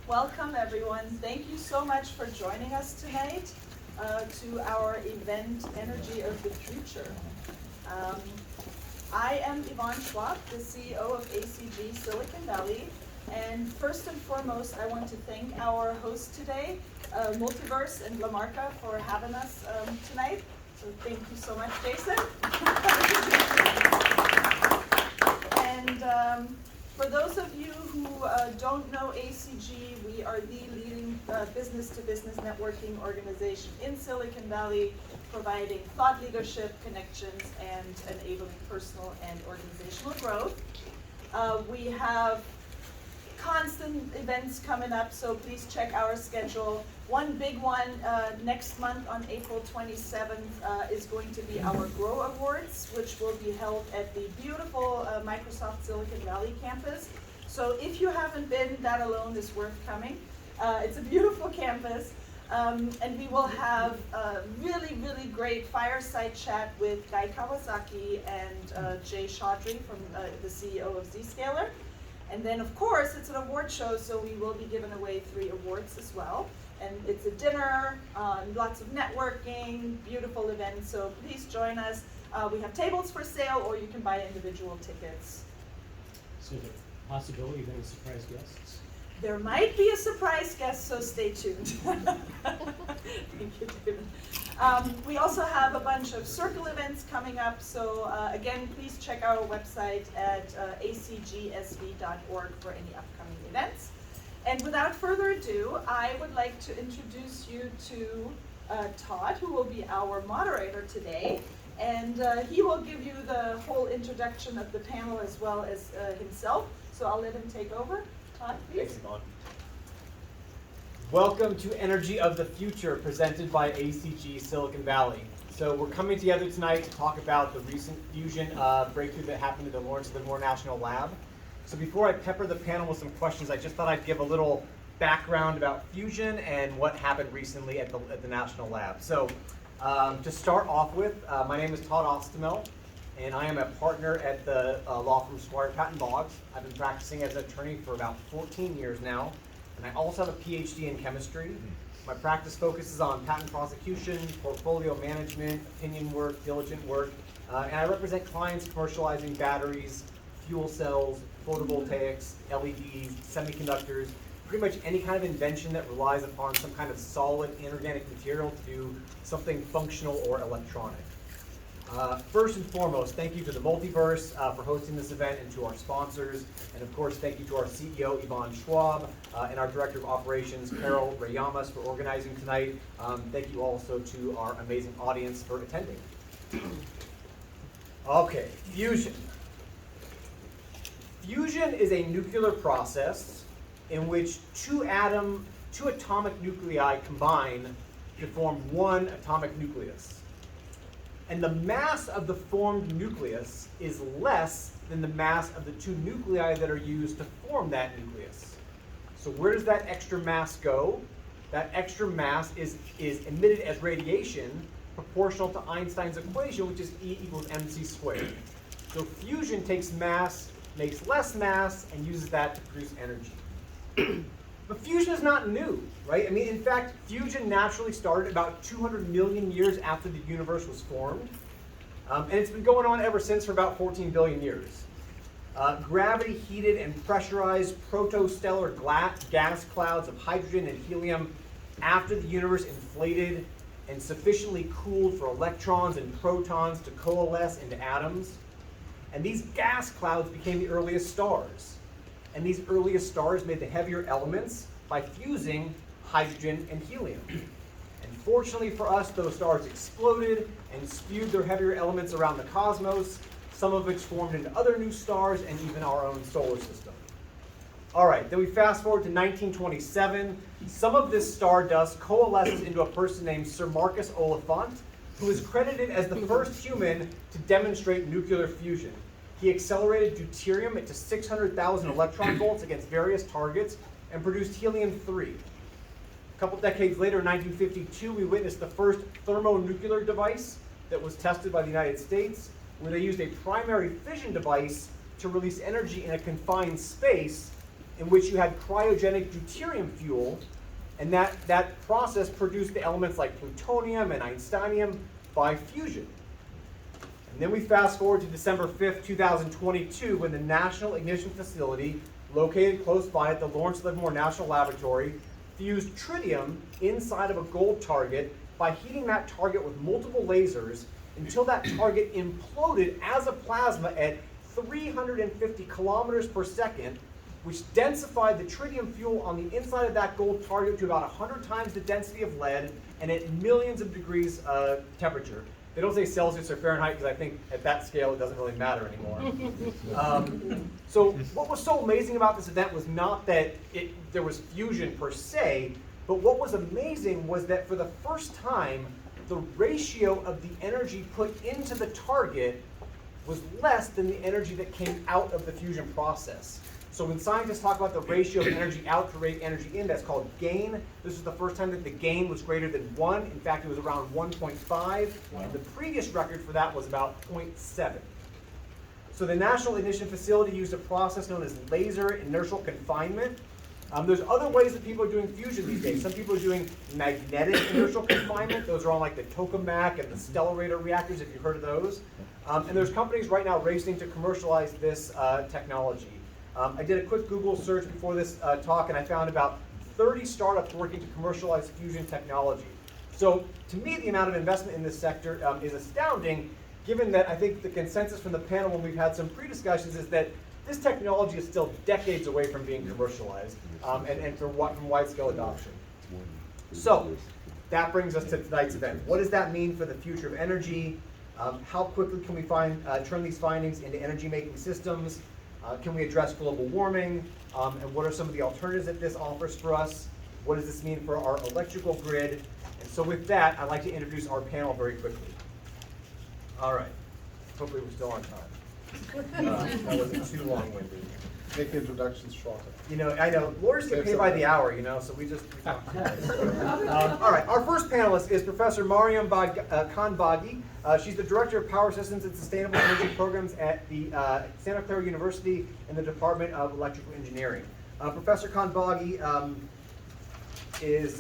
Welcome everyone. Thank you so much for joining us tonight to our event, Energy of the Future. I am Yvonne Schwab, the CEO of ACG Silicon Valley. And first and foremost, I want to thank our host today, Multiverse and Lamarca, for having us tonight. So thank you so much, Jason. And for those of you who don't know ACG, we are the leading business-to-business networking organization in Silicon Valley, providing thought leadership, connections, and enabling personal and organizational growth. We have constant events coming up, so please check our schedule. One big one next month on April 27th is going to be our Grow Awards, which will be held at the beautiful Microsoft Silicon Valley campus. So if you haven't been, that alone is worth coming. It's a beautiful campus, and we will have a really, really great fireside chat with Guy Kawasaki and Jay Chaudhry from the CEO of Zscaler. And then, of course, it's an award show, so we will be giving away 3 awards as well. And it's a dinner, lots of networking, beautiful event, so please join us. We have tables for sale, or you can buy individual tickets. So the possibility of any surprise guests? There might be a surprise guest, so stay tuned. Thank you, David. We also have a bunch of circle events coming up, so again, please check our website at ACGSV.org for any upcoming events. And without further ado, I would like to introduce you to Todd, who will be our moderator today. And he will give you the whole introduction of the panel as well as himself. So I'll let him take over. Todd, please. Thanks, Yvonne. Welcome to Energy of the Future, presented by ACG Silicon Valley. So we're coming together tonight to talk about the recent fusion breakthrough that happened at the Lawrence Livermore National Lab. So before I pepper the panel with some questions, I just thought I'd give a little background about fusion and what happened recently at the National Lab. So to start off with, my name is Todd Ostemel, and I am a partner at the law firm Squire Patton Boggs. I've been practicing as an attorney for about 14 years now, and I also have a PhD in chemistry. My practice focuses on patent prosecution, portfolio management, opinion work, diligent work, and I represent clients commercializing batteries, fuel cells, photovoltaics, LEDs, semiconductors, pretty much any kind of invention that relies upon some kind of solid inorganic material to do something functional or electronic. First and foremost, thank you to the Multiverse for hosting this event, and to our sponsors, and of course thank you to our CEO Yvonne Schwab and our Director of Operations Carol Rayamas for organizing tonight. Thank you also to our amazing audience for attending. Okay, fusion. Fusion is a nuclear process in which two atomic nuclei combine to form one atomic nucleus. And the mass of the formed nucleus is less than the mass of the two nuclei that are used to form that nucleus. So where does that extra mass go? That extra mass is emitted as radiation proportional to Einstein's equation, which is E equals mc squared. So fusion takes mass, makes less mass, and uses that to produce energy. But fusion is not new, right? I mean, in fact, fusion naturally started about 200 million years after the universe was formed. And it's been going on ever since for about 14 billion years. Gravity heated and pressurized protostellar gas clouds of hydrogen and helium after the universe inflated and sufficiently cooled for electrons and protons to coalesce into atoms. And these gas clouds became the earliest stars. And these earliest stars made the heavier elements by fusing hydrogen and helium. And fortunately for us, those stars exploded and spewed their heavier elements around the cosmos, some of which formed into other new stars and even our own solar system. All right, then we fast forward to 1927. Some of this stardust coalesces into a person named Sir Marcus Oliphant, who is credited as the first human to demonstrate nuclear fusion. He accelerated deuterium into 600,000 electron volts against various targets and produced helium-3. A couple decades later, in 1952, we witnessed the first thermonuclear device that was tested by the United States, where they used a primary fission device to release energy in a confined space in which you had cryogenic deuterium fuel, and that process produced the elements like plutonium and einsteinium by fusion. And then we fast forward to December 5th, 2022, when the National Ignition Facility, located close by at the Lawrence Livermore National Laboratory, fused tritium inside of a gold target by heating that target with multiple lasers until that target imploded as a plasma at 350 kilometers per second, which densified the tritium fuel on the inside of that gold target to about 100 times the density of lead and at millions of degrees temperature. They don't say Celsius or Fahrenheit because I think at that scale it doesn't really matter anymore. So what was so amazing about this event was not that there was fusion per se, but what was amazing was that for the first time, the ratio of the energy put into the target was less than the energy that came out of the fusion process. So when scientists talk about the ratio of energy out to energy in, that's called gain. This is the first time that the gain was greater than 1. In fact, it was around 1.5. And the previous record for that was about 0.7. So the National Ignition Facility used a process known as laser inertial confinement. There's other ways that people are doing fusion these days. Some people are doing magnetic inertial confinement. Those are on like the tokamak and the stellarator reactors, if you've heard of those. And there's companies right now racing to commercialize this technology. I did a quick Google search before this talk, and I found about 30 startups working to commercialize fusion technology. So to me, the amount of investment in this sector is astounding, given that I think the consensus from the panel when we've had some pre-discussions is that this technology is still decades away from being commercialized and from wide-scale adoption. So that brings us to tonight's event. What does that mean for the future of energy? How quickly can we turn these findings into energy-making systems? Can we address global warming? And what are some of the alternatives that this offers for us? What does this mean for our electrical grid? And so with that, I'd like to introduce our panel very quickly. All right. Hopefully we're still on time. That wasn't too long-winded. Make the introductions shorter. You know, I know, lawyers get paid by the hour, you know, so we talk. All right, our first panelist is Professor Mariam Khanbaghi. She's the Director of Power Systems and Sustainable Energy Programs at the Santa Clara University in the Department of Electrical Engineering. Professor Khanbaghi is,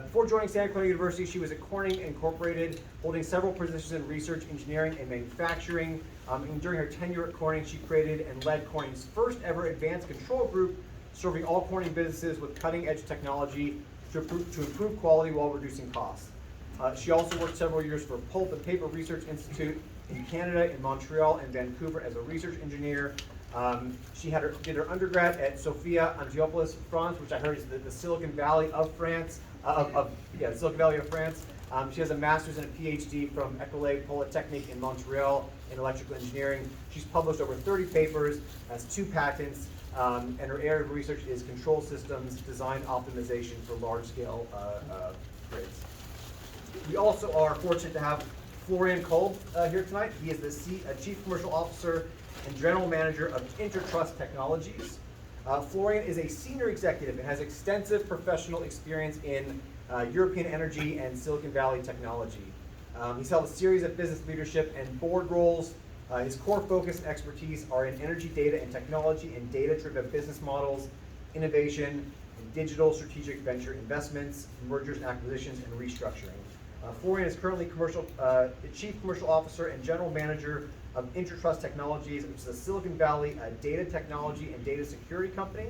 before joining Santa Clara University, she was at Corning Incorporated, holding several positions in research, engineering, and manufacturing. And during her tenure at Corning, she created and led Corning's first ever advanced control group, serving all Corning businesses with cutting-edge technology to improve quality while reducing costs. She also worked several years for Pulp and Paper Research Institute in Canada, in Montreal, and Vancouver as a research engineer. She did her undergrad at Sophia Antipolis, France, which I heard is the Silicon Valley of France. Silicon Valley of France. She has a master's and a PhD from École Polytechnique in Montreal in electrical engineering. She's published over 30 papers, has 2 patents, and her area of research is control systems, design optimization for large-scale grids. We also are fortunate to have Florian Kolb here tonight. He is the Chief Commercial Officer and General Manager of Intertrust Technologies. Florian is a senior executive and has extensive professional experience in European energy and Silicon Valley technology. He's held a series of business leadership and board roles. His core focus and expertise are in energy data and technology and data-driven business models, innovation, and digital strategic venture investments, mergers and acquisitions, and restructuring. Florian is currently the Chief Commercial Officer and General Manager of Intertrust Technologies, which is a Silicon Valley data technology and data security company.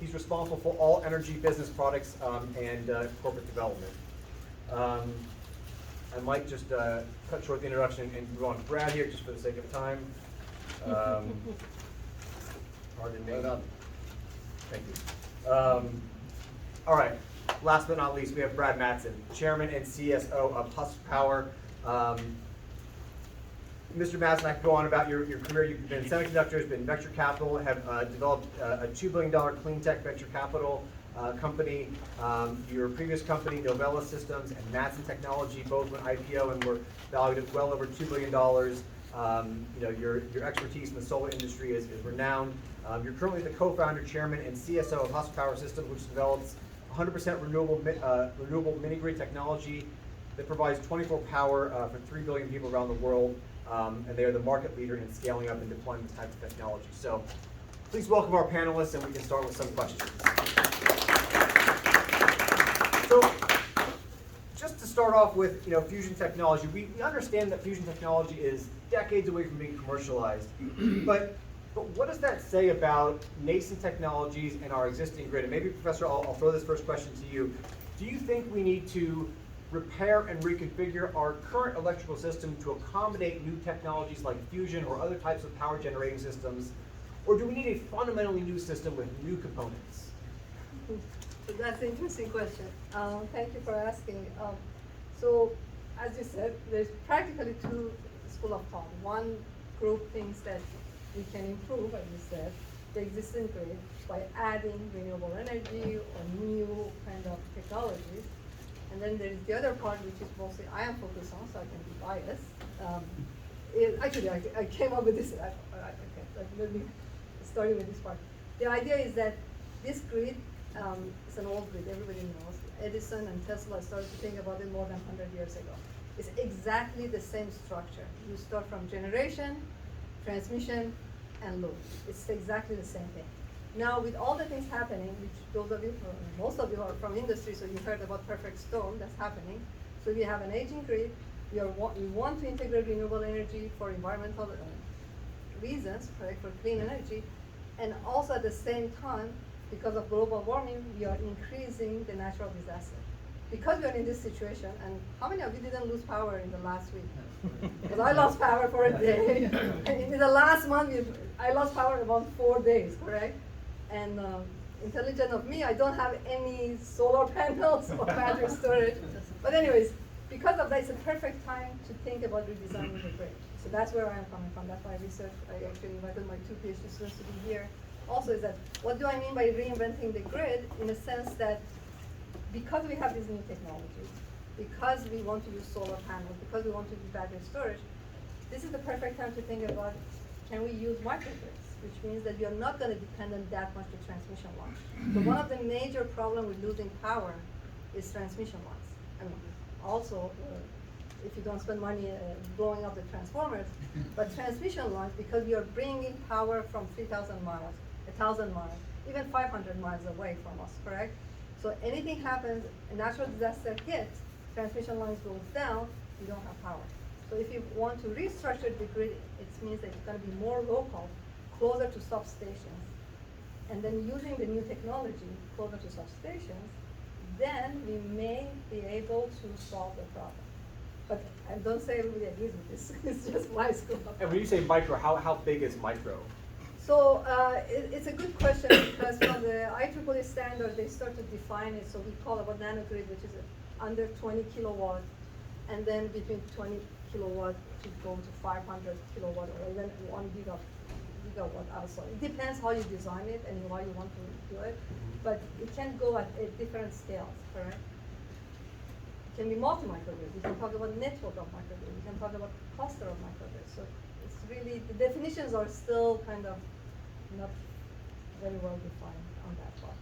He's responsible for all energy business products and corporate development. I might just cut short the introduction and move on to Brad here, just for the sake of time. Pardon me. Thank you. All right. Last but not least, we have Brad Mattson, Chairman and CSO of Husk Power. Mr. Mattson, I could go on about your career. You've been in semiconductors, been in venture capital, have developed a $2 billion clean tech venture capital company. Your previous company, Novella Systems and Mattson Technology, both went IPO and were valued at well over $2 billion. Your expertise in the solar industry is renowned. You're currently the co-founder, chairman, and CSO of Husk Power Systems, which develops 100% renewable mini-grid technology that provides 24 power for 3 billion people around the world. And they are the market leader in scaling up and deploying this type of technology. So Please welcome our panelists, and we can start with some questions. So, just to start off with, fusion technology, we understand that fusion technology is decades away from being commercialized, but what does that say about nascent technologies and our existing grid? And maybe, Professor, I'll throw this first question to you. Do you think we need to repair and reconfigure our current electrical system to accommodate new technologies like fusion or other types of power generating systems? Or do we need a fundamentally new system with new components? That's an interesting question. Thank you for asking. So, as you said, there's practically two schools of thought. One group thinks that we can improve, as you said, the existing grid by adding renewable energy or new kind of technologies. And then there's the other part, which is mostly I am focused on, so I can be biased. Actually, I came up with this. Let me start with this part. The idea is that this grid is an old grid, everybody knows. Edison and Tesla started to think about it more than 100 years ago. It's exactly the same structure. You start from generation, transmission, and load. It's exactly the same thing. Now, with all the things happening, which those of you, most of you are from industry, so you heard about perfect storm that's happening. So we have an aging grid. We want to integrate renewable energy for environmental reasons, correct, for clean energy, and also at the same time, because of global warming, we are increasing the natural disaster. Because we are in this situation, and how many of you didn't lose power in the last week? Because I lost power for a day. And in the last month, I lost power about 4 days, correct? And intelligent of me, I don't have any solar panels or battery storage. But anyways, because of that, it's a perfect time to think about redesigning the grid. So that's where I am coming from. That's my research. I actually invited my 2 PhD students to be here. Also is that, what do I mean by reinventing the grid? In a sense that because we have these new technologies, because we want to use solar panels, because we want to use battery storage, this is the perfect time to think about, can we use microgrids? Which means that we are not going to depend on that much the transmission lines. So one of the major problems with losing power is transmission lines. I mean, also, if you don't spend money blowing up the transformers, but transmission lines, because we are bringing power from 3,000 miles, 1,000 miles, even 500 miles away from us, correct? So anything happens, a natural disaster hits, transmission lines goes down, you don't have power. So if you want to restructure the grid, it means that it's going to be more local, closer to substations. And then using the new technology closer to substations, then we may be able to solve the problem. But I don't say everybody agrees with this. It's just my school. And when you say micro, how big is micro? So it's a good question because from the IEEE standard, they start to define it. So we call it a nanogrid, which is under 20 kilowatt, and then between 20 kilowatt to go to 500 kilowatt or even 1 gigawatt also. It depends how you design it and why you want to do it, but it can go at different scales, correct? It can be multi-microgrid. We can talk about network of microgrid. We can talk about cluster of microgrid. So it's really, the definitions are still kind of not very well defined on that part.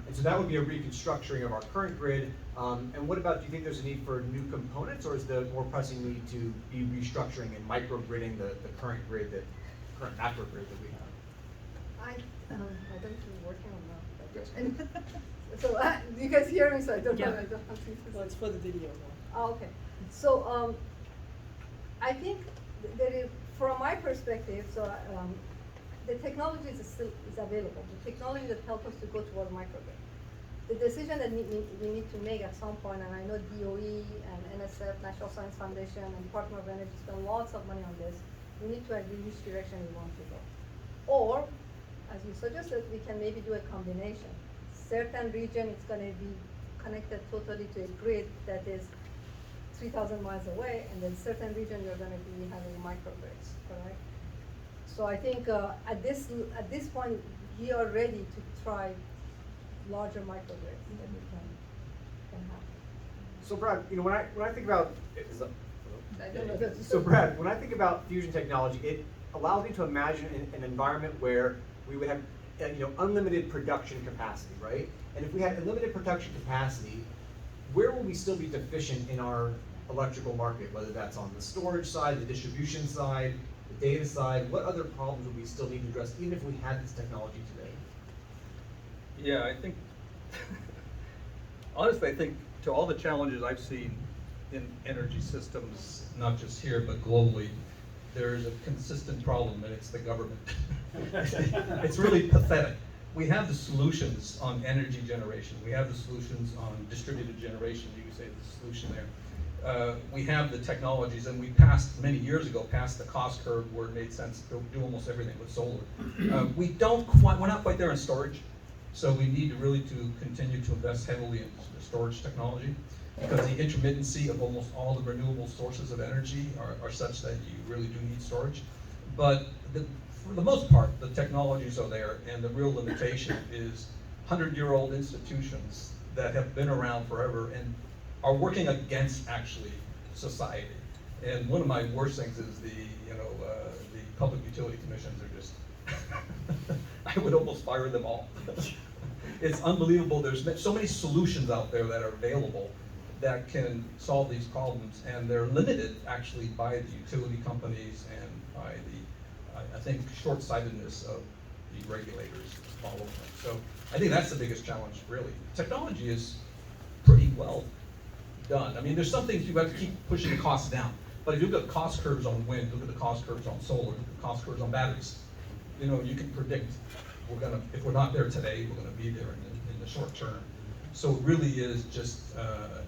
And so that would be a reconstructing of our current grid. And what about, do you think there's a need for new components, or is the more pressing need to be restructuring and microgridding the current grid, the current macro grid that we have? I don't keep working on that. So do you guys hear me? So I don't know. I don't have to. Well, it's for the video now. Oh, okay. So I think there is, from my perspective, so the technology is available. The technology that helps us to go toward microgrid. The decision that we need to make at some point, and I know DOE and NSF, National Science Foundation, and Department of Energy spend lots of money on this. We need to agree which direction we want to go. Or, as you suggested, we can maybe do a combination. Certain region is going to be connected totally to a grid that is 3,000 miles away, and then certain region you're going to be having microgrids, correct? So I think at this point, we are ready to try larger microgrids that we can have. So Brad, when I think about I don't know that. so Brad, when I think about fusion technology, it allows me to imagine an environment where we would have unlimited production capacity, right? And if we had unlimited production capacity, where will we still be deficient in our electrical market, whether that's on the storage side, the distribution side? the data side, what other problems would we still need to address, even if we had this technology today? Yeah, I think, honestly, I think to all the challenges I've seen in energy systems, not just here, but globally, there's a consistent problem, and it's the government. It's really pathetic. We have the solutions on energy generation. We have the solutions on distributed generation. You could say the solution there. We have the technologies, and we passed, many years ago, passed the cost curve where it made sense to do almost everything with solar. We're not quite there in storage, so we need to really continue to invest heavily in the storage technology, because the intermittency of almost all the renewable sources of energy are such that you really do need storage. But for the most part, the technologies are there, and the real limitation is 100-year-old institutions that have been around forever and are working against actually society. And one of my worst things is the public utility commissions are just, I would almost fire them all. It's unbelievable. There's so many solutions out there that are available that can solve these problems, and they're limited actually by the utility companies and by the, I think, short-sightedness of the regulators following them. So I think that's the biggest challenge, really. Technology is pretty well done. I mean, there's some things you have to keep pushing the costs down. But if you look at cost curves on wind, look at the cost curves on solar, look at the cost curves on batteries, you can predict if we're not there today, we're gonna be there in the short term. So it really is just,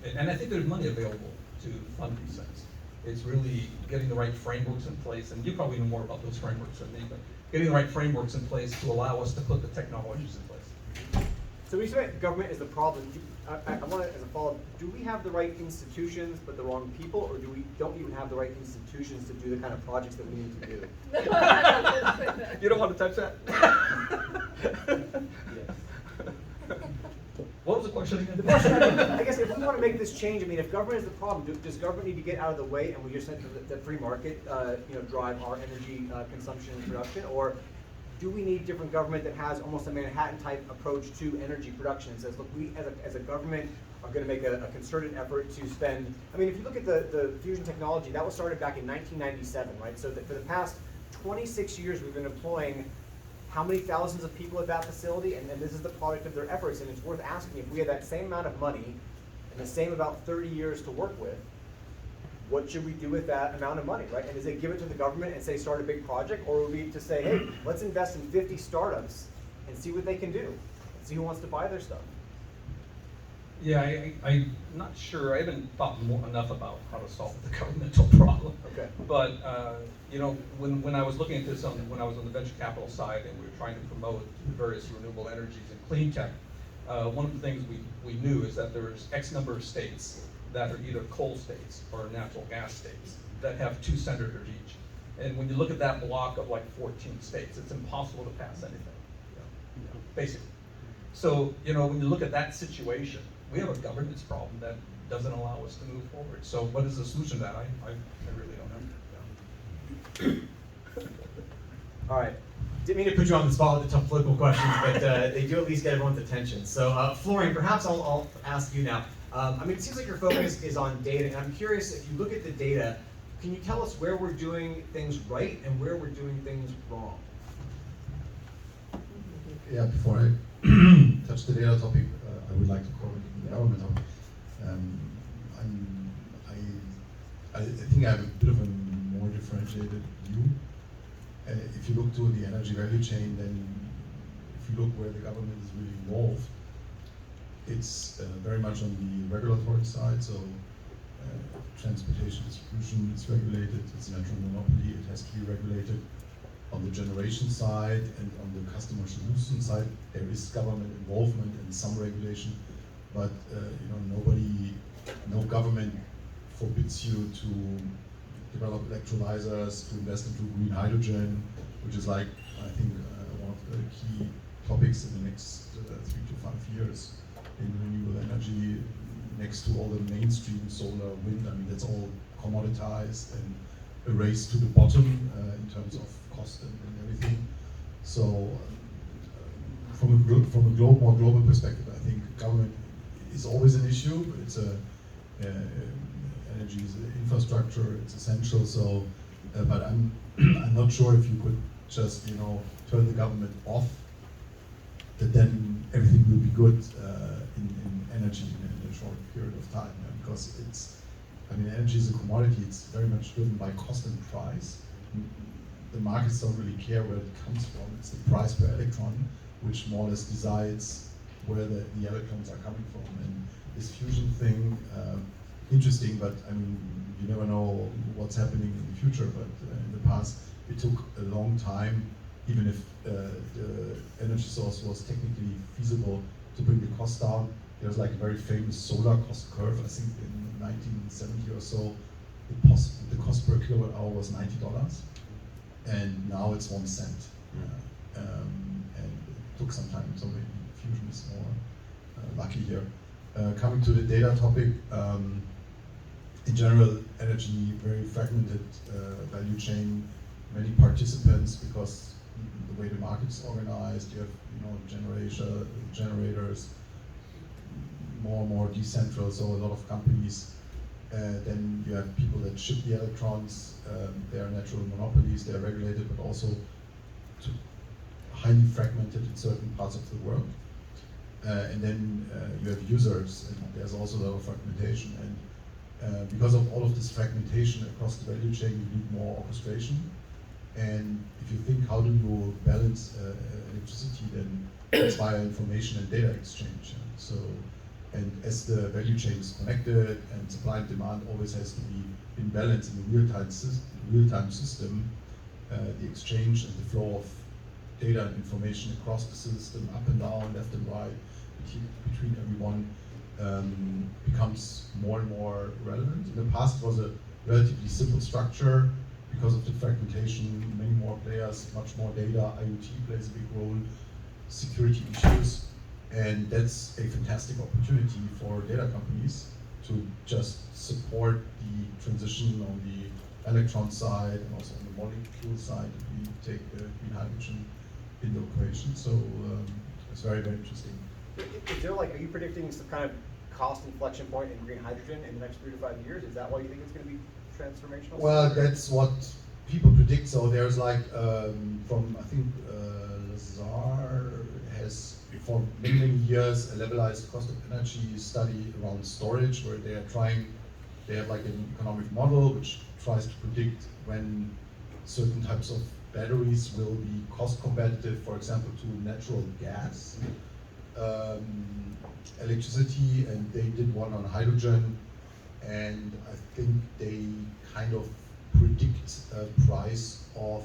and I think there's money available to fund these things. It's really getting the right frameworks in place, and you probably know more about those frameworks than me, but getting the right frameworks in place to allow us to put the technologies in place. So when you say government is the problem, I want to, as a follow-up, do we have the right institutions but the wrong people, or don't even have the right institutions to do the kind of projects that we need to do? You don't want to touch that? What was the question again? The question, I guess, if we want to make this change, I mean, if government is the problem, does government need to get out of the way and we just let the free market, drive our energy consumption and production, or do we need different government that has almost a Manhattan-type approach to energy production and says, look, we as a government are going to make a concerted effort to spend, I mean, if you look at the fusion technology, that was started back in 1997, right? So for the past 26 years, we've been employing how many thousands of people at that facility, and this is the product of their efforts, and it's worth asking, if we had that same amount of money and the same about 30 years to work with, what should we do with that amount of money, right? And is it give it to the government and say start a big project, or would we to say, hey, let's invest in 50 startups and see what they can do, and see who wants to buy their stuff? Yeah, I'm not sure. I haven't thought enough about how to solve the governmental problem. Okay. But when I was looking at this when I was on the venture capital side and we were trying to promote various renewable energies and clean tech, one of the things we knew is that there's X number of states that are either coal states or natural gas states that have 2 senators each. And when you look at that block of like 14 states, it's impossible to pass anything, basically. So, when you look at that situation, we have a governance problem that doesn't allow us to move forward. So what is the solution to that? I really don't know. All right. Didn't mean to put you on the spot with the tough political questions, but they do at least get everyone's attention. So Florian, perhaps I'll ask you now. I mean, it seems like your focus is on data, and I'm curious, if you look at the data, can you tell us where we're doing things right and where we're doing things wrong? Yeah, before I touch the data topic, I would like to comment on the government topic. I think I have a bit of a more differentiated view. If you look to the energy value chain, then if you look where the government is really involved, it's very much on the regulatory side. So transportation distribution is regulated, it's a natural monopoly, it has to be regulated. On the generation side and on the customer solution side, there is government involvement and some regulation, but no government forbids you to develop electrolyzers, to invest into green hydrogen, which is like, I think, one of the key topics in the next 3 to 5 years in renewable energy, next to all the mainstream solar, wind. I mean, that's all commoditized and a race to the bottom in terms of cost and everything. So from a more global perspective, I think government is always an issue, but it's energy is infrastructure, it's essential. So but I'm I'm not sure if you could just turn the government off, that then everything will be good in energy in a short period of time. Because energy is a commodity. It's very much driven by cost and price. The markets don't really care where it comes from. It's the price per electron, which more or less decides where the electrons are coming from. And this fusion thing, interesting, but you never know what's happening in the future. But in the past, it took a long time, even if the energy source was technically feasible, to bring the cost down. There's like a very famous solar cost curve. I think in 1970 or so, the cost per kilowatt hour was $90, and now it's 1 cent. And it took some time, so maybe fusion is more lucky here. Coming to the data topic, in general, energy, very fragmented value chain, many participants because the way the market is organized, you have generators, more and more decentral, so a lot of companies. Then you have people that ship the electrons. They are natural monopolies. They are regulated, but also highly fragmented in certain parts of the world. And then you have users, and there's also a lot of fragmentation. And because of all of this fragmentation across the value chain, you need more orchestration. And if you think, how do you balance electricity, then it's via information and data exchange. And as the value chain is connected and supply and demand always has to be in balance in a real-time system, the exchange and the flow of data and information across the system, up and down, left and right, between everyone, becomes more and more relevant. In the past, it was a relatively simple structure. Because of the fragmentation, many more players, much more data, IoT plays a big role, security issues, and that's a fantastic opportunity for data companies to just support the transition on the electron side and also on the molecule side. We take green hydrogen in the equation, so it's very, very interesting. Is there are you predicting some kind of cost inflection point in green hydrogen in the next 3 to 5 years? Is that why you think it's going to be transformational? Well, that's what people predict. So there's from I think Lazar has for many, many years a levelized cost of energy study around storage, where they have an economic model which tries to predict when certain types of batteries will be cost competitive, for example, to natural gas, electricity, and they did one on hydrogen, and I think they kind of predict a price of,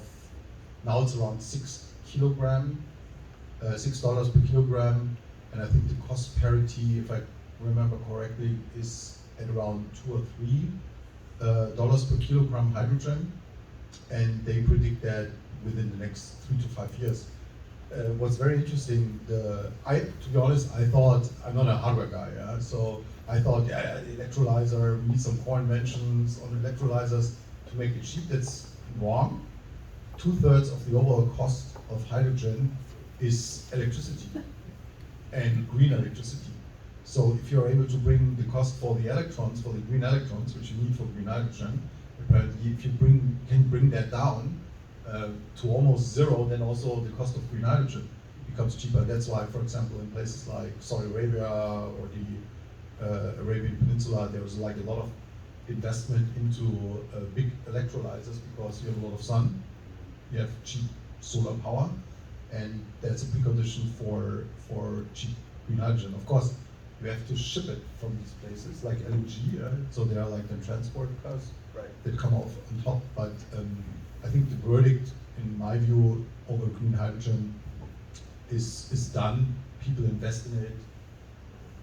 now it's around $6 per kilogram, and I think the cost parity, if I remember correctly, is at around $2 or $3 per kilogram hydrogen, and they predict that within the next 3 to 5 years. What's very interesting, to be honest, I thought, I'm not a hardware guy, so I thought, electrolyzer, we need some core inventions on electrolyzers to make it cheap. That's wrong. 2/3 of the overall cost of hydrogen is electricity, and green electricity. So if you're able to bring the cost for the electrons, for the green electrons, which you need for green hydrogen, apparently if you can bring that down to almost zero, then also the cost of green hydrogen becomes cheaper. That's why, for example, in places like Saudi Arabia or the Arabian Peninsula, there was a lot of investment into big electrolyzers, because you have a lot of sun, you have cheap solar power, and that's a precondition for cheap green hydrogen. Of course, you have to ship it from these places, like LNG, so there are the transport costs that come off on top. But I think the verdict, in my view, over green hydrogen is done. People invest in it.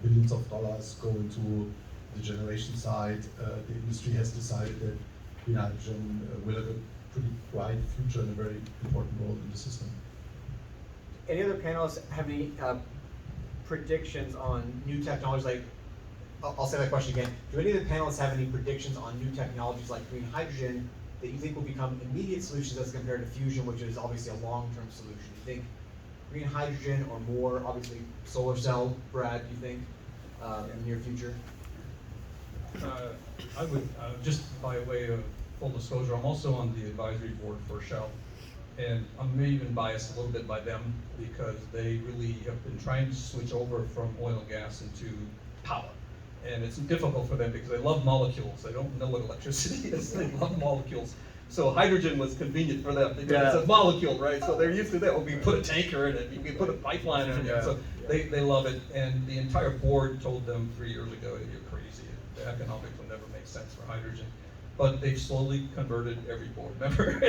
Billions of dollars go into the generation side. The industry has decided that green hydrogen will have a pretty bright future and a very important role in the system. Any other panelists have any predictions on new technologies? I'll say that question again. Do any of the panelists have any predictions on new technologies like green hydrogen that you think will become immediate solutions as compared to fusion, which is obviously a long-term solution? Do you think green hydrogen or more, obviously solar cell, Brad, do you think, in the near future? I would, just by way of full disclosure, I'm also on the advisory board for Shell. And I'm maybe even biased a little bit by them because they really have been trying to switch over from oil and gas into power. And it's difficult for them because they love molecules. They don't know what electricity is. They love molecules. So hydrogen was convenient for them because it's a molecule, right? So they're used to that. We put a tanker in it, we put a pipeline in it. So they love it. And the entire board told them 3 years ago that you're crazy. The economics will never make sense for hydrogen. But they've slowly converted every board member.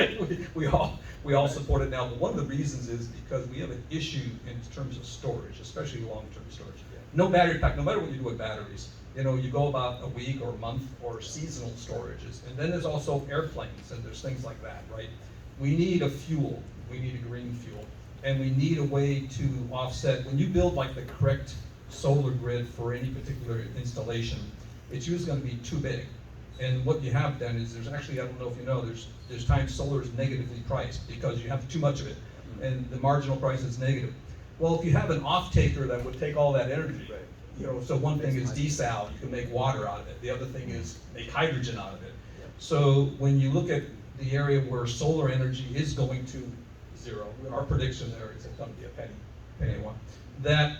we all support it now. But one of the reasons is because we have an issue in terms of storage, especially long-term storage. No battery pack, no matter what you do with batteries. You know, you go about a week or a month or seasonal storages. And then there's also airplanes and there's things like that, right? We need a fuel. We need a green fuel. And we need a way to offset. When you build like the correct solar grid for any particular installation, it's usually going to be too big. And what you have then is there's actually, I don't know if you know, there's times solar is negatively priced because you have too much of it and the marginal price is negative. Well, if you have an off-taker that would take all that energy, you know, so one thing is desal, you can make water out of it. The other thing is make hydrogen out of it. So when you look at the area where solar energy is going to zero, our prediction there is it's going to be a penny one, that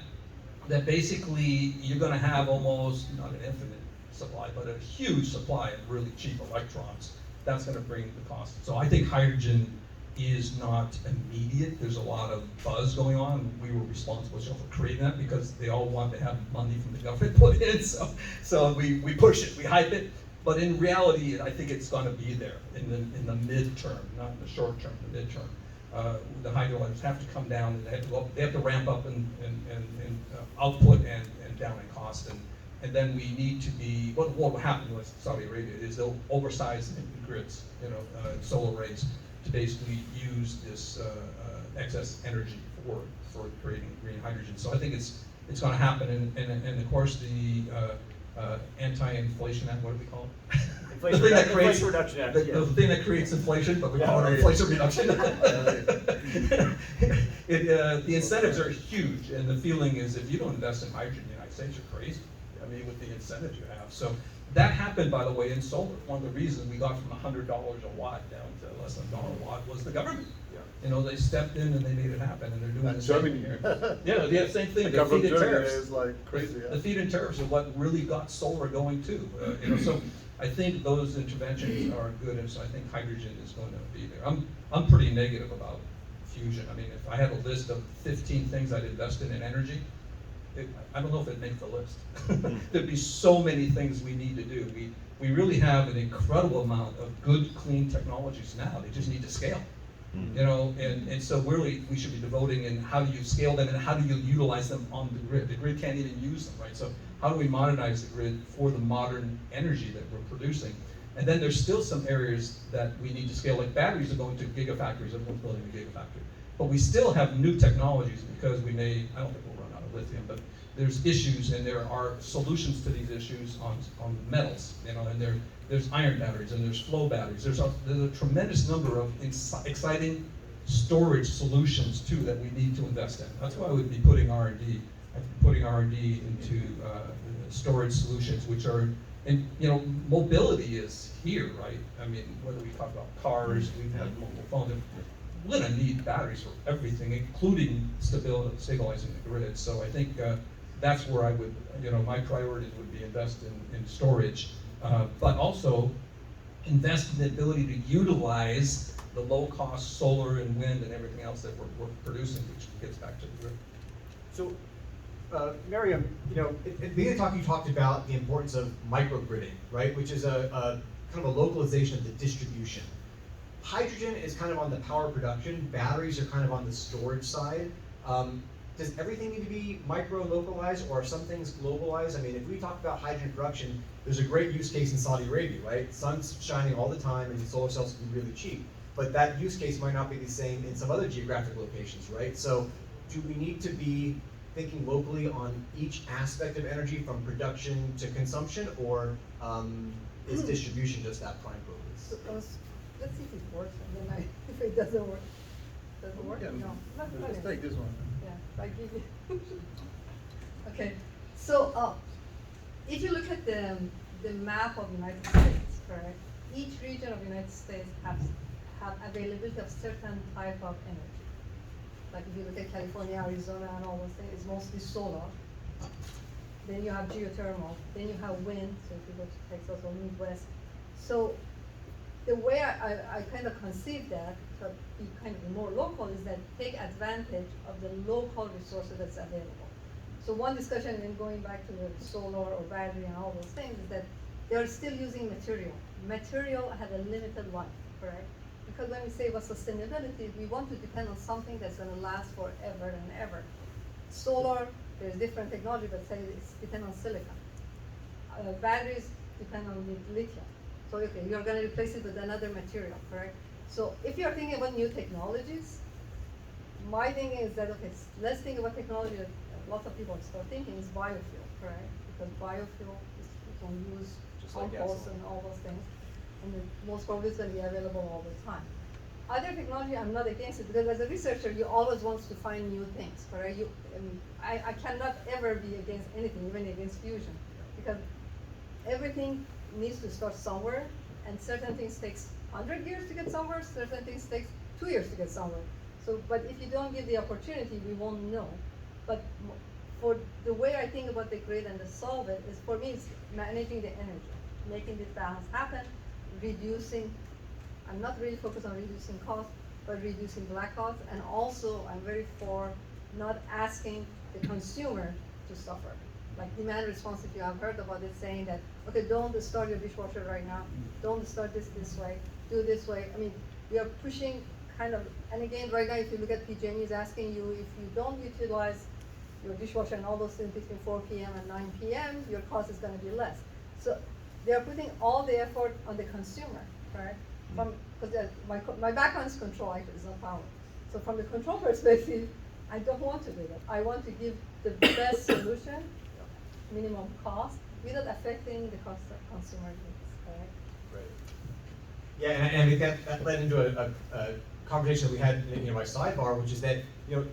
basically you're going to have almost, not an infinite supply, but a huge supply of really cheap electrons. That's going to bring the cost. So I think hydrogen is not immediate. There's a lot of buzz going on. We were responsible for creating that because they all want to have money from the government put in. So we push it, we hype it. But in reality, I think it's going to be there in the midterm, not in the short term, the midterm. The hydroelectrics have to come down and they have to ramp up in output and down in cost. And then we need to be, what will happen with Saudi Arabia is they'll oversize the grids, you know, solar arrays to basically use this excess energy for creating green hydrogen. So I think it's going to happen. And of course the anti-inflation act, what do we call it? Inflation Reduction Act. The thing that creates inflation, but we call it inflation reduction. The incentives are huge, and the feeling is if you don't invest in hydrogen in the United States, you're crazy. I mean, with the incentives you have. So that happened, by the way, in solar. One of the reasons we got from $100 a watt down to less than $1 a watt was the government. Yeah. You know, they stepped in and they made it happen, and they're doing the same thing here. Yeah, same thing. The feed-in tariffs is like crazy. The feed-in tariffs are what really got solar going too. You know, so I think those interventions are good, and so I think hydrogen is going to be there. I'm pretty negative about fusion. I mean, if I had a list of 15 things I'd invest in energy, I don't know if it'd make the list. There'd be so many things we need to do. We really have an incredible amount of good, clean technologies now. They just need to scale. You know, and so really we should be devoting in how do you scale them and how do you utilize them on the grid. The grid can't even use them, right? So how do we modernize the grid for the modern energy that we're producing? And then there's still some areas that we need to scale, like batteries are going to gigafactories. Everyone's building a gigafactory. But we still have new technologies because we may, I don't think we'll run out of lithium, but there's issues and there are solutions to these issues on metals, you know, and there's iron batteries and there's flow batteries. There's a tremendous number of exciting storage solutions too that we need to invest in. That's why I would be putting R&D into storage solutions, which are, and you know, mobility is here, right? I mean, whether we talk about cars, we've had mobile phones, we're going to need batteries for everything, including stabilizing the grid. So I think that's where I would, you know, my priorities would be invest in storage, but also invest in the ability to utilize the low-cost solar and wind and everything else that we're producing, which gets back to the grid. So, Miriam, you know, at the beginning of the talk you talked about the importance of microgridding, right? Which is a kind of a localization of the distribution. Hydrogen is kind of on the power production. Batteries are kind of on the storage side. Does everything need to be micro-localized, or are some things globalized? I mean, if we talk about hydrogen production, there's a great use case in Saudi Arabia, right? Sun's shining all the time, and solar cells can be really cheap. But that use case might not be the same in some other geographic locations, right? So, do we need to be thinking locally on each aspect of energy, from production to consumption, or is distribution just that prime focus? Let's see if it works, and then if it doesn't work. Doesn't work? Yeah, No. let's take this one. Yeah, I give you. Okay, so if you look at the map of the United States, correct? each region of the United States have availability of certain type of energy. Like if you look at California, Arizona, and all those things, it's mostly solar. Then you have geothermal, then you have wind, so if you go to Texas or Midwest. So the way I kind of conceive that to be kind of more local is that take advantage of the local resources that's available. So one discussion, and going back to the solar or battery and all those things, is that they're still using material. Material has a limited life, correct? Because when we say about sustainability, we want to depend on something that's going to last forever and ever. Solar, there's different technology, but say it's depend on silicon. Batteries depend on lithium. So okay, you're going to replace it with another material, correct? So if you're thinking about new technologies, my thing is that, okay, let's think about technology that lots of people start thinking is biofuel, correct? Because biofuel is, you can use Just like compost gasoline. and all those things, and it most probably is going to be available all the time. Other technology, I'm not against it, because as a researcher, you always want to find new things, correct? I cannot ever be against anything, even against fusion, because everything needs to start somewhere, and certain things takes 100 years to get somewhere, certain things takes 2 years to get somewhere. So, but if you don't give the opportunity, we won't know. But for the way I think about the grid and the solve it is, for me, it's managing the energy, making this balance happen, reducing. I'm not really focused on reducing costs, but reducing blackouts, and also I'm very for not asking the consumer to suffer. Like demand response, if you have heard about it, saying that, okay, don't start your dishwasher right now, don't start this way, do this way. I mean, we are pushing kind of, and again, right now, if you look at PG&E is asking you, if you don't utilize your dishwasher and all those things between 4 p.m. and 9 p.m., your cost is gonna be less. So they are putting all the effort on the consumer, right? Because my background is control, actually, it's not power. So from the control perspective, I don't want to do that. I want to give the best solution, minimum cost, without affecting the consumer needs, correct? Right. Yeah, and I think that led into a conversation that we had in my sidebar, which is that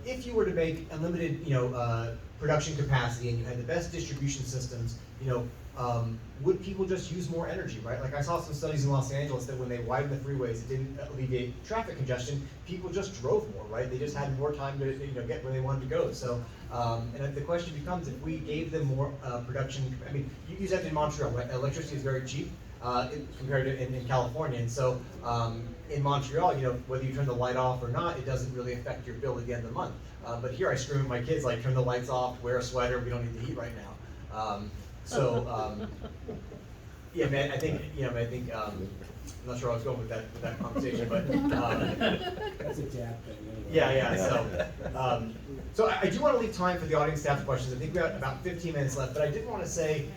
if you were to make unlimited production capacity and you had the best distribution systems, would people just use more energy, right? Like I saw some studies in Los Angeles that when they widened the freeways, it didn't alleviate traffic congestion. People just drove more, right? They just had more time to get where they wanted to go. So, and the question becomes, if we gave them more production, I mean, you said in Montreal, right? Electricity is very cheap compared to in California, and so in Montreal, whether you turn the light off or not, it doesn't really affect your bill at the end of the month. But here I scream at my kids, like, turn the lights off, wear a sweater, we don't need the heat right now. Yeah, man, I think, I'm not sure where I was going with that conversation, but, That's a dad thing anyway. yeah, so I do want to leave time for the audience to ask questions. I think we have about 15 minutes left, but I did want to say,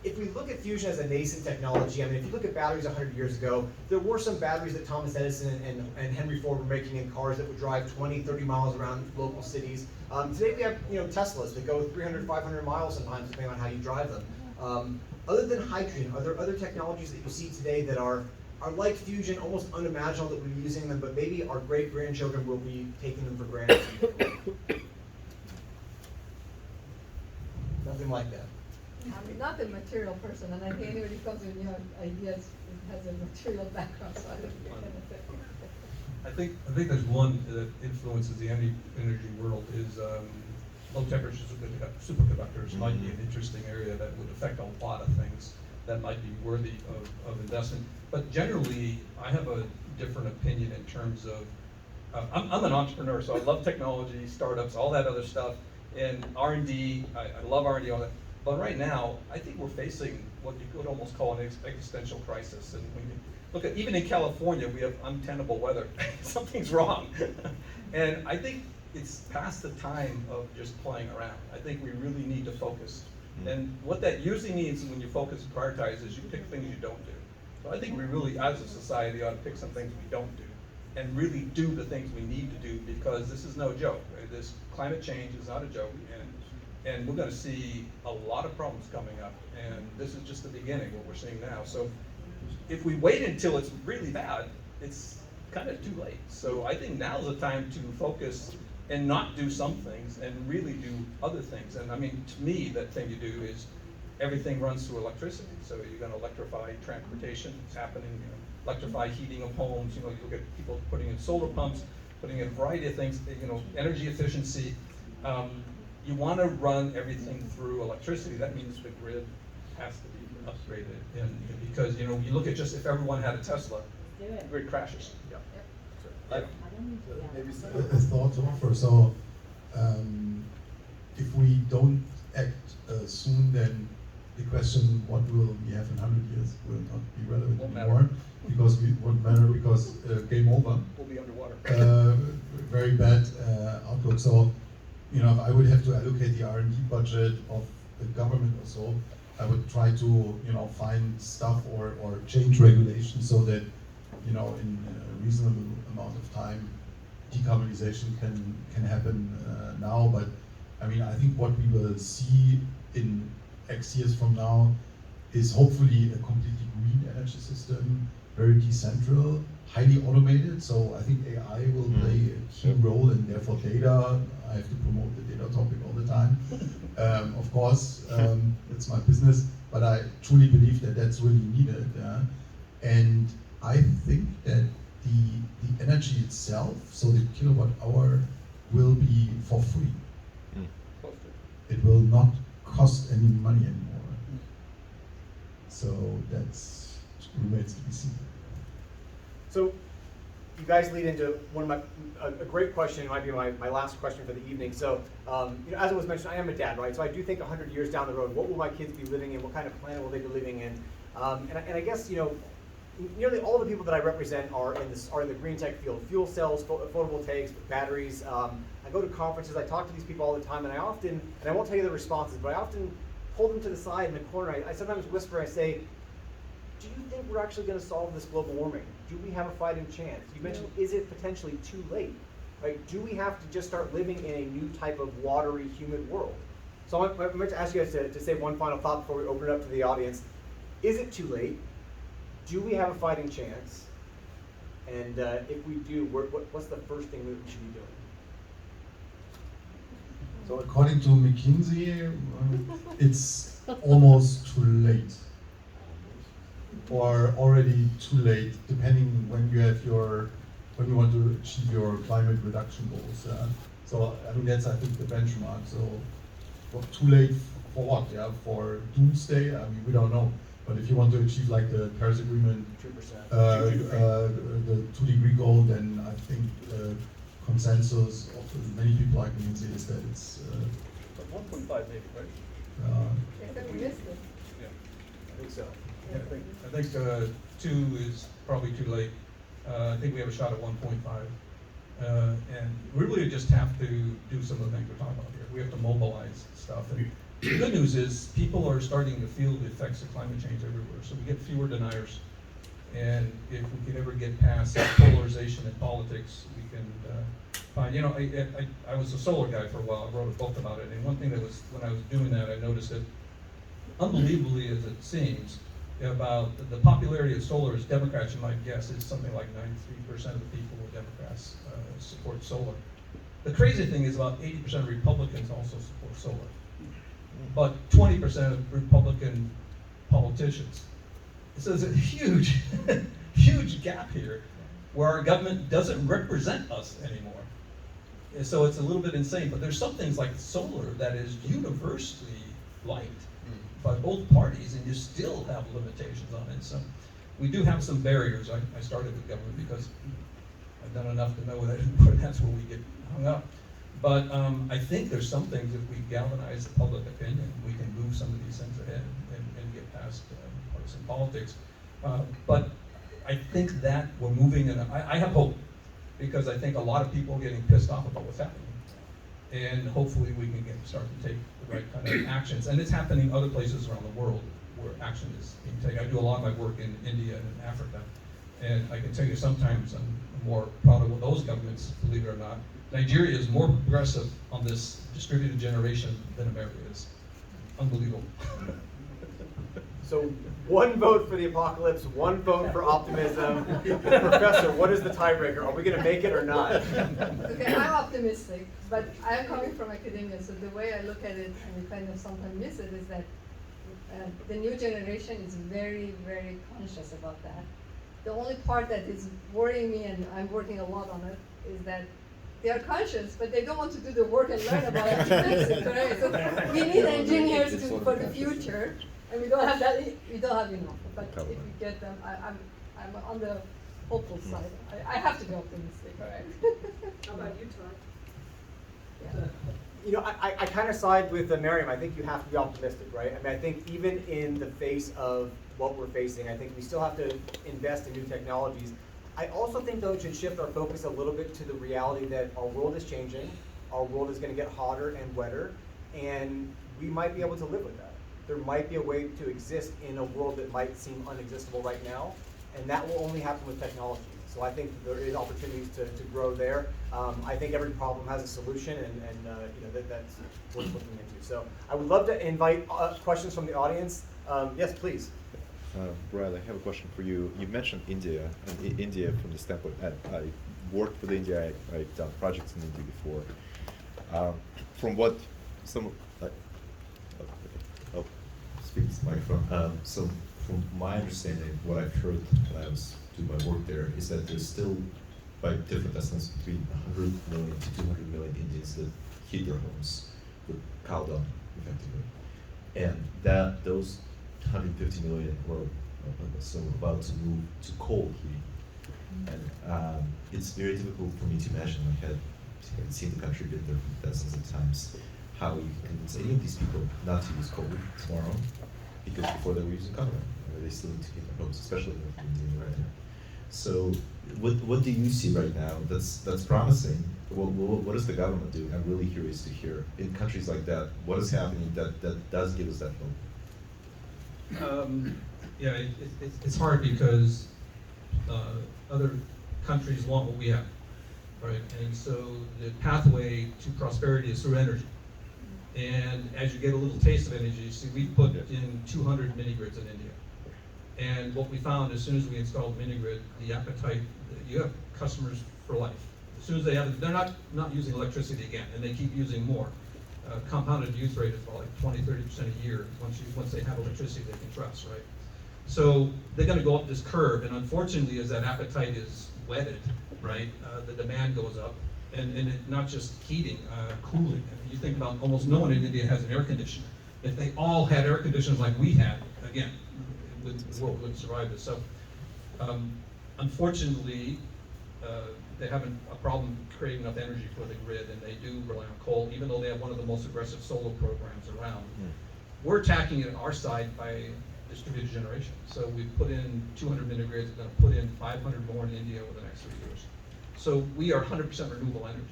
if we look at fusion as a nascent technology, I mean, if you look at batteries 100 years ago, there were some batteries that Thomas Edison and Henry Ford were making in cars that would drive 20, 30 miles around local cities. Today we have Teslas that go 300, 500 miles sometimes, depending on how you drive them. Other than hydrogen, are there other technologies that you see today that are like fusion, almost unimaginable that we're using them, but maybe our great-grandchildren will be taking them for granted? Nothing like that. I'm not a material person, and I think anybody who comes with new ideas has a material background, so I don't think I think there's one that influences the energy world is low temperature superconductors might be an interesting area that would affect a lot of things that might be worthy of investment. But generally, I have a different opinion in terms of, I'm an entrepreneur, so I love technology, startups, all that other stuff, and R&D, I love R&D, all that. But right now, I think we're facing what you could almost call an existential crisis. And when you look at, even in California, we have untenable weather. Something's wrong. And I think it's past the time of just playing around. I think we really need to focus. And what that usually means when you focus and prioritize is you pick things you don't do. So I think we really, as a society, ought to pick some things we don't do and really do the things we need to do, because this is no joke. Right? This climate change is not a joke. And we're going to see a lot of problems coming up, and this is just the beginning, what we're seeing now. So if we wait until it's really bad, it's kind of too late. So I think now's the time to focus and not do some things and really do other things. And I mean, to me, that thing you do is everything runs through electricity. So you're going to electrify transportation, it's happening, electrify heating of homes, you look at people putting in solar pumps, putting in a variety of things, energy efficiency. You want to run everything through electricity. That means the grid has to be upgraded, and because you look at just if everyone had a Tesla, the grid crashes. Maybe a thought to offer. So, if we don't act soon, then the question, what will we have in 100 years, will not be relevant Won't anymore. matter. Because we won't matter, because game over. We'll be underwater. Very bad outlook. So, if I would have to allocate the R&D budget of the government or so, I would try to, find stuff or change regulations so that, in a reasonable amount of time, decarbonization can happen now. But I think what we will see in X years from now is hopefully a completely green energy system, very decentral, highly automated. So I think AI will play a key role, and therefore data. I have to promote the data topic all the time. Of course, it's my business, but I truly believe that that's really needed. And I think that the energy itself, so the kilowatt hour, will be for free. It will not cost any money anymore. So that's remains to be seen. So you guys lead into one of a great question. It might be my last question for the evening. So as it was mentioned, I am a dad, right? So I do think 100 years down the road, what will my kids be living in? What kind of planet will they be living in? And I guess nearly all the people that I represent are in the green tech field: fuel cells, photovoltaics, batteries. I go to conferences, I talk to these people all the time, and I won't tell you the responses, but I often pull them to the side in the corner. I sometimes whisper, I say, do you think we're actually going to solve this global warming? Do we have a fighting chance? You mentioned, is it potentially too late? Right? Do we have to just start living in a new type of watery, humid world? So I'm going to ask you guys to say one final thought before we open it up to the audience. Is it too late? Do we have a fighting chance? And if we do, what's the first thing that we should be doing? So according to McKinsey, it's almost too late, or already too late, depending when you want to achieve your climate reduction goals. So that's I think the benchmark. So too late for what? Yeah, for doomsday. We don't know. But if you want to achieve like the Paris Agreement, 2%. the 2-degree goal, then I think consensus of many people like McKinsey is that it's 1.5 maybe, right? Except we missed it. Yeah. I think so. Yeah, I think 2 is probably too late. I think we have a shot at 1.5. And we really just have to do some of the things we're talking about here. We have to mobilize stuff. And the good news is people are starting to feel the effects of climate change everywhere. So we get fewer deniers. And if we can ever get past polarization in politics, we can find, I was a solar guy for a while. I wrote a book about it. And one thing that was, when I was doing that, I noticed that unbelievably as it seems, about the popularity of solar as Democrats, you might guess, is something like 93% of the people who are Democrats support solar. The crazy thing is about 80% of Republicans also support solar. But 20% of Republican politicians. So there's a huge, huge gap here where our government doesn't represent us anymore. And so it's a little bit insane, but there's some things like solar that is universally liked by both parties, and you still have limitations on it. So we do have some barriers. I started with government because I've done enough to know that that's where we get hung up. But I think there's some things, if we galvanize the public opinion, we can move some of these things ahead and get past partisan politics. But I think that we're moving, and I have hope, because I think a lot of people are getting pissed off about what's happening. And hopefully we can start to take the right kind of actions. And it's happening other places around the world where action is being taken. I do a lot of my work in India and in Africa. And I can tell you sometimes I'm more proud of those governments, believe it or not. Nigeria is more progressive on this distributed generation than America is. Unbelievable. So one vote for the apocalypse, one vote for optimism. Professor, what is the tiebreaker? Are we going to make it or not? Okay, I'm optimistic, but I'm coming from academia, so the way I look at it, and we kind of sometimes miss it, is that And the new generation is very, very conscious about that. The only part that is worrying me, and I'm working a lot on it, is that they are conscious, but they don't want to do the work and learn about it to fix it, right? So we need engineers for the future, and we don't have that. We don't have enough. But if we get them, I'm on the hopeful side. I have to be optimistic, right? How about you, Todd? Yeah. You know, I kind of side with Miriam. I think you have to be optimistic, right? I mean, I think even in the face of what we're facing, I think we still have to invest in new technologies. I also think, though, it should shift our focus a little bit to the reality that our world is changing, our world is going to get hotter and wetter, and we might be able to live with that. There might be a way to exist in a world that might seem unexistible right now, and that will only happen with technology. So I think there is opportunities to grow there. I think every problem has a solution, and you know, that's worth looking into. So I would love to invite questions from the audience. Yes, please. Brad, I have a question for you. You mentioned India, and India from the standpoint, I worked with India, I've done projects in India before. From what some, Speak to the microphone. So from my understanding, what I've heard when I was doing my work there is that there's still, by different estimates, between 100 million to 200 million Indians that heat their homes with cow dung, effectively. And that those 150 million were so about to move to coal heating. And it's very difficult for me to imagine, like, had seen the country, been there for dozens of times, how you can convince any of these people not to use coal tomorrow, because before they were using coal, they still need to heat their homes, especially in India right now. So what do you see right now that's promising? What does the government do? I'm really curious to hear, in countries like that, what is happening that does give us that hope? Yeah, it's hard because other countries want what we have, right? And so the pathway to prosperity is through energy. And as you get a little taste of energy, see, we put in 200 mini grids in India. And what we found as soon as we installed mini grid, the appetite, you have customers for life. As soon as they have, they're not using electricity again, and they keep using more. Compounded use rate is about like 20-30% a year. Once they have electricity, they can trust, right? So they're going to go up this curve, and unfortunately, as that appetite is whetted, right, the demand goes up, and it, not just heating, cooling. I mean, you think about almost no one in India has an air conditioner. If they all had air conditioners like we had, again, the world wouldn't survive this. So, unfortunately, they have a problem creating enough energy for the grid, and they do rely on coal, even though they have one of the most aggressive solar programs around. We're attacking it on our side by distributed generation. So we put in 200 mini grids, we're going to put in 500 more in India over the next 3 years. So we are 100% renewable energy.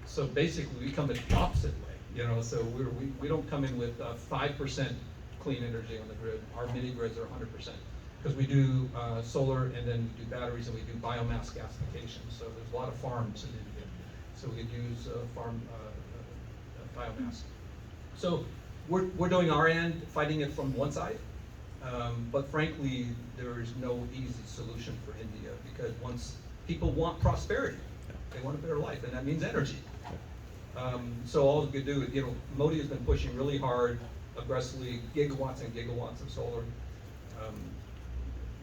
So basically, we come in the opposite way, you know. So we don't come in with 5% clean energy on the grid. Our mini grids are 100%. Because we do solar, and then we do batteries, and we do biomass gasification. So there's a lot of farms in India. So we could use farm biomass. So we're doing our end, fighting it from one side. But frankly, there is no easy solution for India, because once people want prosperity, they want a better life, and that means energy. So all we could do, you know, Modi has been pushing really hard, aggressively, gigawatts and gigawatts of solar.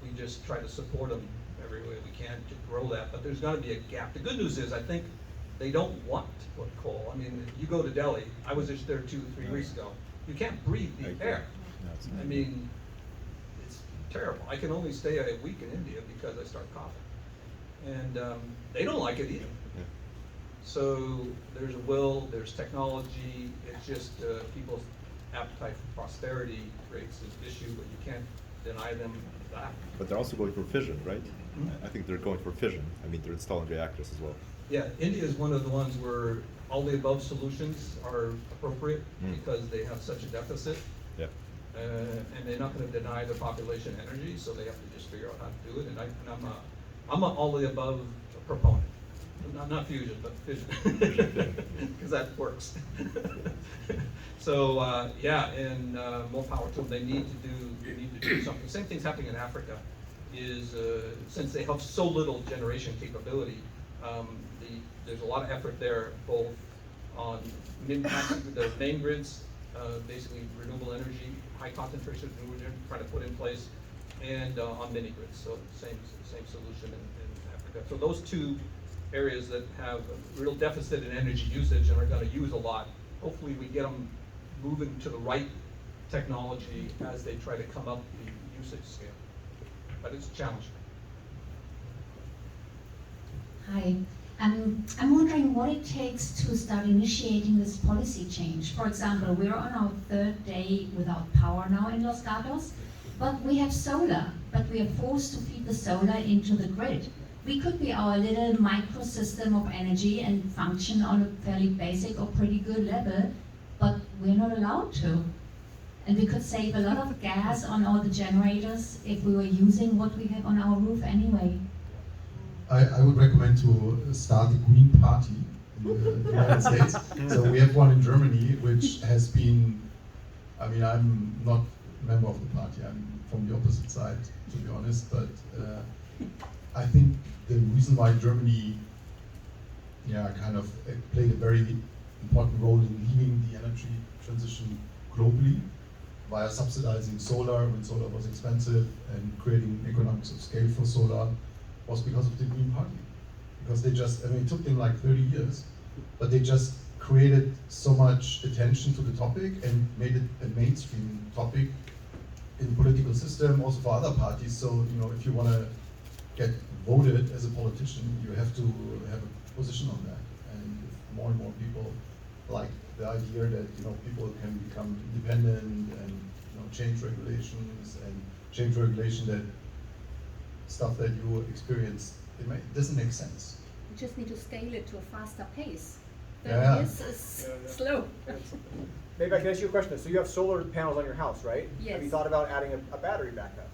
We just try to support them every way we can to grow that, but there's got to be a gap. The good news is, I think they don't want coal. I mean, you go to Delhi, I was just there 2-3 weeks ago, you can't breathe the air. I mean, it's terrible. I can only stay a week in India because I start coughing. And they don't like it either. So there's a will, there's technology, it's just people's appetite for prosperity creates this issue, but you can't deny them that. but they're also going for fission, right? I think they're going for fission. I mean, they're installing reactors as well. Yeah, India is one of the ones where all the above solutions are appropriate because they have such a deficit. Yeah. And they're not going to deny the population energy, so they have to just figure out how to do it. And I'm an all the above proponent. Not fusion, but fission, because that works. So yeah, and more power to them. They need to do something. Same thing's happening in Africa. Is since they have so little generation capability, there's a lot of effort there, both on the main grids basically renewable energy, high concentration of renewable energy, trying to put in place, and on mini grids. So same solution in Africa. So those two areas that have a real deficit in energy usage and are going to use a lot, hopefully we get them moving to the right technology as they try to come up the usage scale. But it's a challenge. Hi. I'm wondering what it takes to start initiating this policy change. For example, we're on our 3rd day without power now in Los Gatos, but we have solar, but we are forced to feed the solar into the grid. We could be our little microsystem of energy and function on a fairly basic or pretty good level, but we're not allowed to. And we could save a lot of gas on all the generators if we were using what we have on our roof anyway. I would recommend to start the Green Party in the United States. So we have one in Germany, which has been, I mean, I'm not a member of the party, I'm from the opposite side, to be honest, but I think the reason why Germany kind of played a very important role in leading the energy transition globally via subsidizing solar when solar was expensive and creating economics of scale for solar was because of the Green Party. Because they just, I mean, it took them like 30 years, but they just created so much attention to the topic and made it a mainstream topic in the political system, also for other parties. So, you know, if you want to get voted as a politician, you have to have a position on that. And if more and more people like the idea that, you know, people can become independent and, you know, change regulations and change regulation that stuff that you experience, it doesn't make sense. You just need to scale it to a faster pace. 30 Yeah. years is slow. Maybe I can ask you a question. So you have solar panels on your house, right? Yes. Have you thought about adding a battery backup?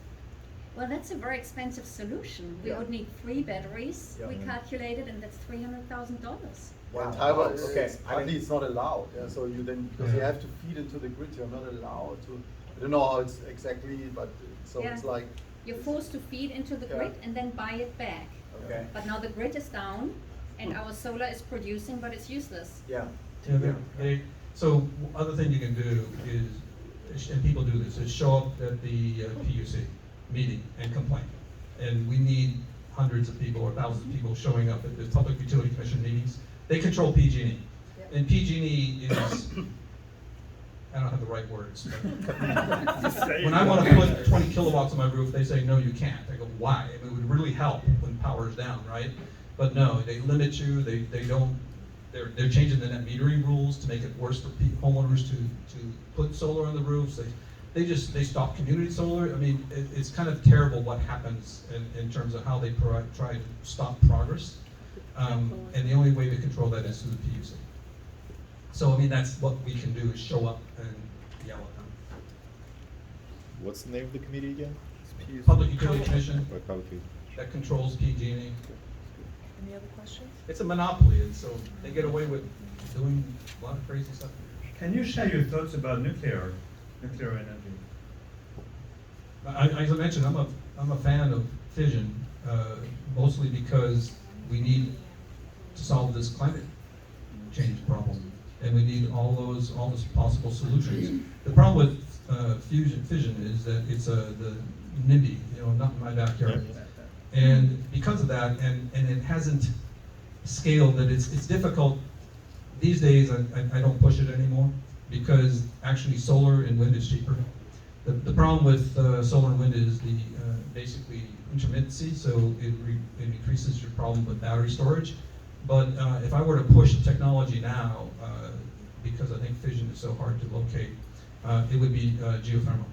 Well, that's a very expensive solution. We Yeah. would need 3 batteries, Yeah. we calculated, and that's $300,000. Wow. Taiwan, Okay. apparently it's not allowed. Yeah, so you then, because you Yeah. have to feed into the grid, you're not allowed to. I don't know how it's exactly, but so Yeah. it's like. You're forced to feed into the Yeah. grid and then buy it back. Okay. But now the grid is down, and our solar is producing, but it's useless. Yeah. Yeah, so other thing you can do is, and people do this, is show up at the PUC meeting and complain. And we need hundreds of people or thousands of people showing up at the Public Utility Commission meetings. They control PG&E. Yep. And PG&E is, I don't have the right words, but when I want to put 20 kilowatts on my roof, they say, no, you can't. I go, why? I mean, it would really help when power's down, right? But no, they limit you, they don't, they're changing the net metering rules to make it worse for homeowners to put solar on the roofs. They stop community solar. I mean, it's kind of terrible what happens in terms of how they try to stop progress. And the only way to control that is through the PUC. So, I mean, that's what we can do, is show up and yell at them. What's the name of the committee again? Public Utility Commission Or public- that controls PG&E. Any other questions? It's a monopoly, and so they get away with doing a lot of crazy stuff. Can you share your thoughts about nuclear energy? As I mentioned, I'm a fan of fission, mostly because we need to solve this climate change problem, and we need all those possible solutions. The problem with fission is that it's the NIMBY, not in my backyard, and because of that, and it hasn't scaled. That it's difficult these days. I don't push it anymore because actually solar and wind is cheaper. The problem with solar and wind is the basically intermittency, so it increases your problem with battery storage. But if I were to push the technology now, because I think fission is so hard to locate, it would be geothermal.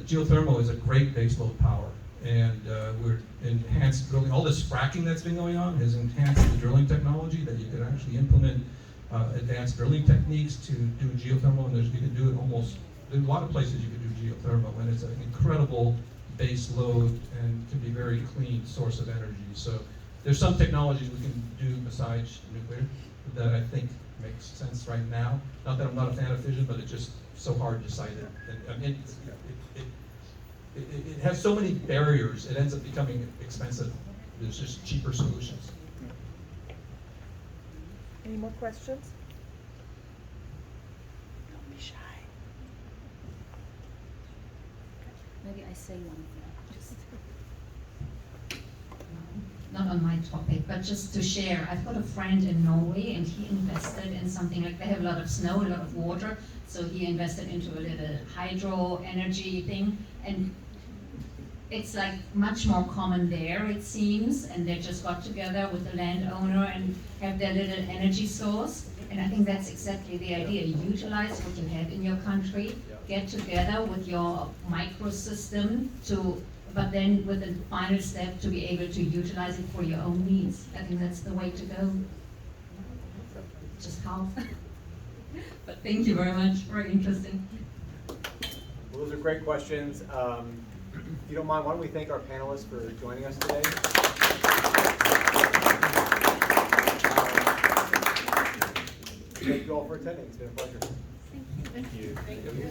Geothermal is a great baseload power, and we're enhanced drilling. All this fracking that's been going on has enhanced the drilling technology that you could actually implement advanced drilling techniques to do geothermal, and you can do it almost. There's a lot of places you can do geothermal, and it's an incredible base load and can be very clean source of energy. So there's some technologies we can do besides nuclear that I think makes sense right now. Not that I'm not a fan of fission, but it's just so hard to cite it. And, I mean, it has so many barriers, it ends up becoming expensive. There's just cheaper solutions. Any more questions? Don't be shy. Maybe I say one thing, just. Not on my topic, but just to share. I've got a friend in Norway and he invested in something like, they have a lot of snow, a lot of water, so he invested into a little hydro energy thing, and it's like much more common there, it seems, and they just got together with the landowner and have their little energy source. And I think that's exactly the idea. Utilize what you have in your country, get together with your microsystem to, but then with the final step to be able to utilize it for your own needs. I think that's the way to go. Just half. But thank you very much, very interesting. Well, those are great questions. If you don't mind, why don't we thank our panelists for joining us today. Thank you all for attending. It's been a pleasure. Thank you. Thank you. Thank you.